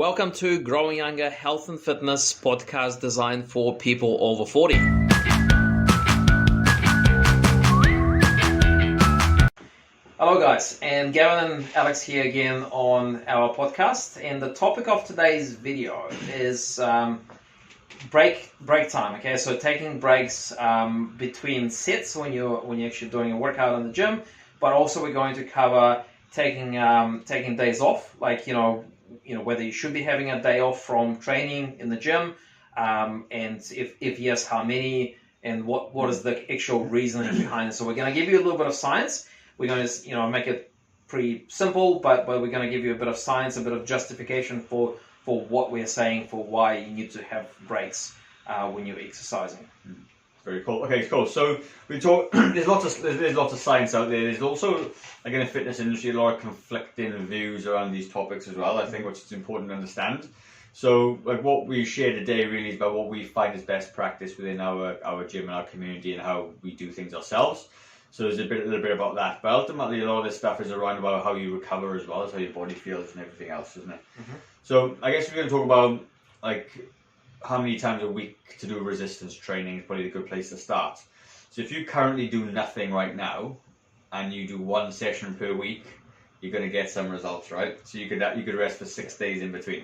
Welcome to Growing Younger Health and Fitness podcast designed for people over 40. Hello guys, and Gavin and Alex here again on our podcast, and the topic of today's video is break time. Okay, so taking breaks between sets when you're actually doing a workout in the gym, but also we're going to cover taking days off, like you know whether you should be having a day off from training in the gym, and if yes, how many, and what is the actual reasoning behind it. So we're going to give you a little bit of science. We're going to make it pretty simple, but we're going to give you a bit of science, a bit of justification for what we're saying, for why you need to have breaks when you're exercising. Very cool. Okay, cool. So we talk. There's lots of science out there. There's also, like in the fitness industry, a lot of conflicting views around these topics as well. I think, which is important to understand. So, like what we share today really is about what we find is best practice within our gym and our community and how we do things ourselves. So there's a little bit about that. But ultimately, a lot of this stuff is around about how you recover as well as how your body feels and everything else, isn't it? Mm-hmm. So I guess we're going to talk about like how many times a week to do resistance training is probably a good place to start. So if you currently do nothing right now and you do one session per week, you're going to get some results, right? So you could rest for 6 days in between.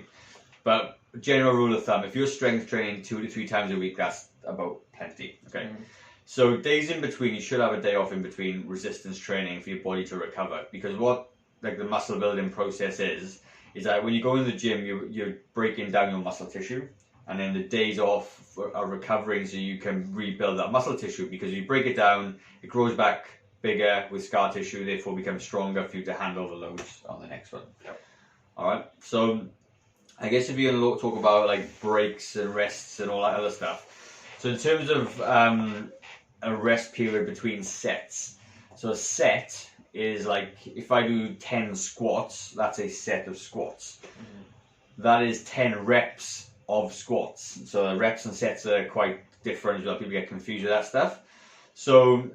But general rule of thumb, if you're strength training 2 to 3 times a week, that's about plenty. Okay. Mm-hmm. So days in between, you should have a day off in between resistance training for your body to recover. Because what like the muscle building process is that when you go in the gym, you're breaking down your muscle tissue. And then the days off are recovering so you can rebuild that muscle tissue, because you break it down, it grows back bigger with scar tissue, therefore becomes stronger for you to handle the loads on the next one. Yep. All right. So I guess if you're going to talk about like breaks and rests and all that other stuff. So in terms of a rest period between sets. So a set is like, if I do 10 squats, that's a set of squats. Mm-hmm. That is 10 reps of squats. So reps and sets are quite different as well. People get confused with that stuff. So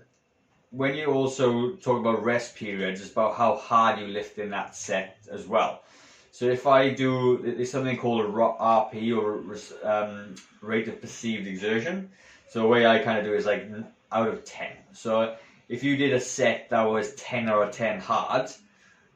when you also talk about rest periods, it's about how hard you lift in that set as well. So if I do, there's something called a RP, or rate of perceived exertion. So the way I kind of do it is like out of 10. So if you did a set that was 10 out of 10 hard,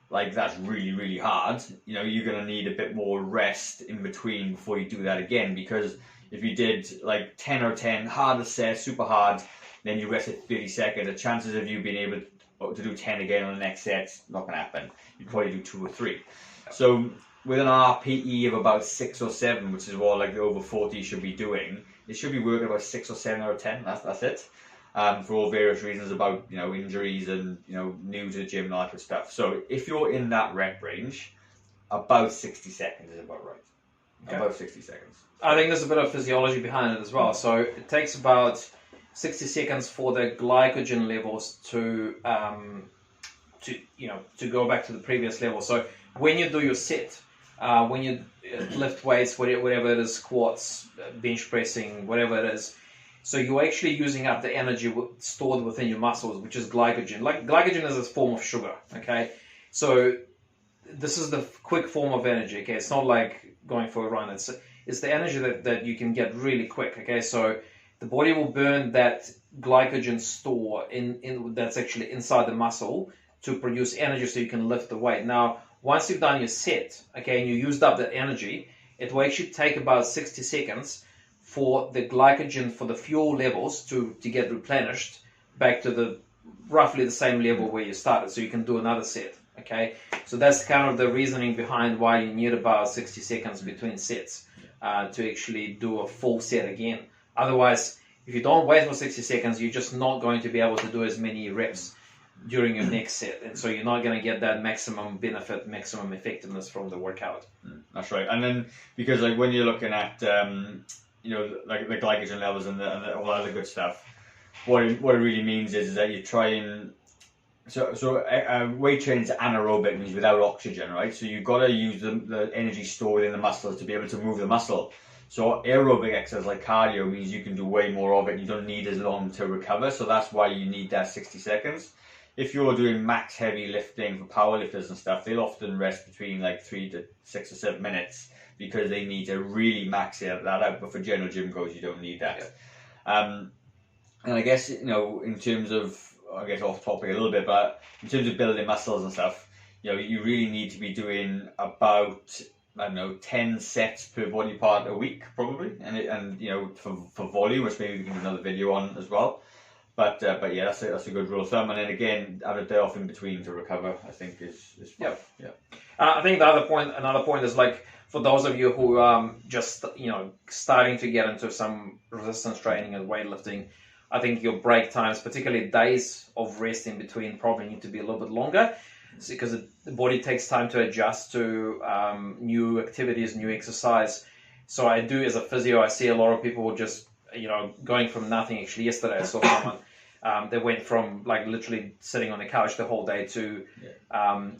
like that's really, really hard, you're going to need a bit more rest in between before you do that again. Because if you did like 10 out of 10 hard set, super hard, then you rested 30 seconds, the chances of you being able to do 10 again on the next set's not going to happen. You'd probably do 2 or 3. So with an RPE of about 6 or 7, which is what like the over 40 should be doing, it should be working about 6 or 7 out of 10. That's it. For all various reasons about injuries and new to the gym and all that good stuff. So if you're in that rep range, about 60 seconds is about right. Okay. About 60 seconds. I think there's a bit of physiology behind it as well. So it takes about 60 seconds for the glycogen levels to go back to the previous level. So when you do your set, when you lift weights, whatever it is, squats, bench pressing, whatever it is, so you're actually using up the energy stored within your muscles, which is glycogen. Like glycogen is a form of sugar, okay? So this is the quick form of energy, okay? It's not like going for a run. It's the energy that you can get really quick, okay? So the body will burn that glycogen store in that's actually inside the muscle to produce energy so you can lift the weight. Now, once you've done your set, okay, and you used up that energy, it will actually take about 60 seconds for the glycogen, for the fuel levels to get replenished back to the roughly the same level where you started, so you can do another set, okay? So that's kind of the reasoning behind why you need about 60 seconds between sets to actually do a full set again. Otherwise, if you don't wait for 60 seconds, you're just not going to be able to do as many reps during your next set, and so you're not going to get that maximum benefit, maximum effectiveness from the workout. That's right. And then because like when you're looking at like the glycogen levels and all that other good stuff, what it really means is that you try and weight training is anaerobic, means without oxygen, right? So you've got to use the energy stored in the muscles to be able to move the muscle. So aerobic exercise like cardio means you can do way more of it. You don't need as long to recover, so that's why you need that 60 seconds. If you're doing max heavy lifting for powerlifters and stuff, they'll often rest between like 3 to 6 or 7 minutes because they need to really max that out. But for general gym goals, you don't need that. And I guess, in terms of, I guess off topic a little bit, but in terms of building muscles and stuff, you really need to be doing about, 10 sets per body part a week, probably, and for volume, which maybe we can do another video on as well. But yeah, that's a good rule of thumb. And then again, have a day off in between to recover, I think is fine. Yeah. I think another point is, like, for those of you who are just starting to get into some resistance training and weightlifting, I think your break times, particularly days of rest in between, probably need to be a little bit longer, because the body takes time to adjust to new activities, new exercise. So I do, as a physio, I see a lot of people just going from nothing. Actually, yesterday I saw someone, they went from like literally sitting on the couch the whole day to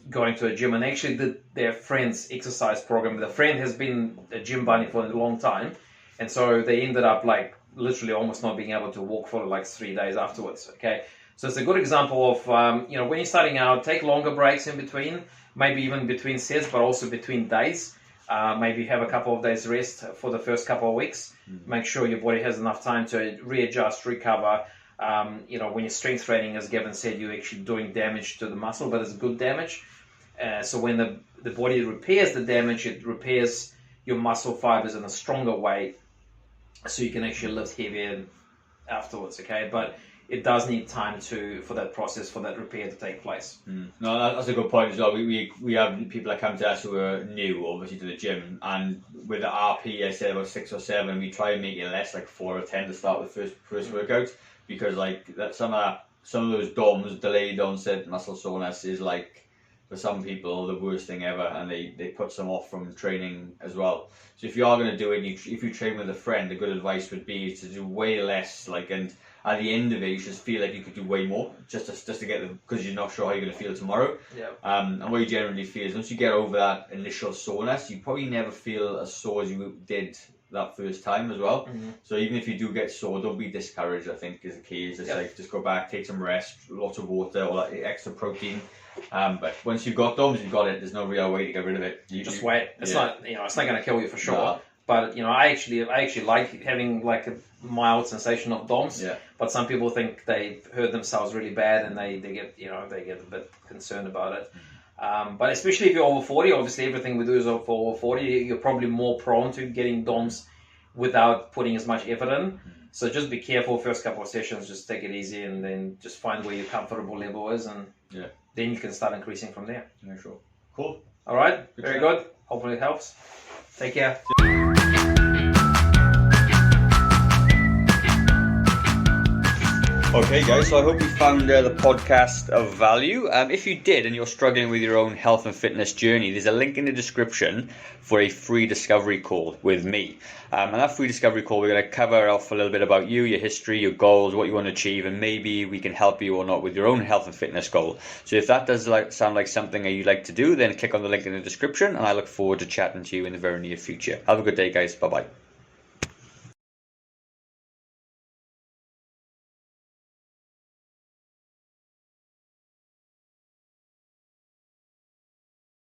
going to a gym, and actually did their friend's exercise program. The friend has been a gym bunny for a long time, and so they ended up like literally almost not being able to walk for like 3 days afterwards. Okay, so it's a good example of when you're starting out, take longer breaks in between, maybe even between sets, but also between days. Maybe have a couple of days rest for the first couple of weeks. Make sure your body has enough time to readjust, recover. When you're strength training, as Gavin said, you're actually doing damage to the muscle, but it's good damage. So when the body repairs the damage, it repairs your muscle fibers in a stronger way, so you can actually lift heavier afterwards. Okay, but it does need time for that process, for that repair to take place. No, that's a good point as well. We have people that come to us who are new, obviously, to the gym, and with the RP, I said about 6 or 7, we try and make it less, like 4 or 10 to start with first workout, because like that some of those DOMs, delayed onset muscle soreness, is like, for some people, the worst thing ever, and they put some off from training as well. So if you are going to do it, if you train with a friend, the good advice would be to do way less, and at the end of it, you should feel like you could do way more, just to get them, because you're not sure how you're going to feel tomorrow. And what you generally feel is, once you get over that initial soreness, you probably never feel as sore as you did that first time as well. So even if you do get sore, don't be discouraged, I think is the key. Is just go back, take some rest, lots of water, all that extra protein. But once you've got DOMs, you've got it. There's no real way to get rid of it. You just wait. It's not, it's not going to kill you for sure. No. But I actually like having like a mild sensation of DOMs. But some people think they've hurt themselves really bad, and they get a bit concerned about it. But especially if you're over 40, obviously everything we do is for over 40. You're probably more prone to getting DOMs without putting as much effort in. So just be careful first couple of sessions. Just take it easy, and then just find where your comfortable level is, and then you can start increasing from there. Yeah, sure. Cool. All right. Very good. Hopefully it helps. Take care. Okay guys, so I hope you found the podcast of value. If you did and you're struggling with your own health and fitness journey, there's a link in the description for a free discovery call with me. And that free discovery call, we're going to cover off a little bit about you, your history, your goals, what you want to achieve, and maybe we can help you or not with your own health and fitness goal. So if that does sound like something that you'd like to do, then click on the link in the description, and I look forward to chatting to you in the very near future. Have a good day guys. Bye-bye.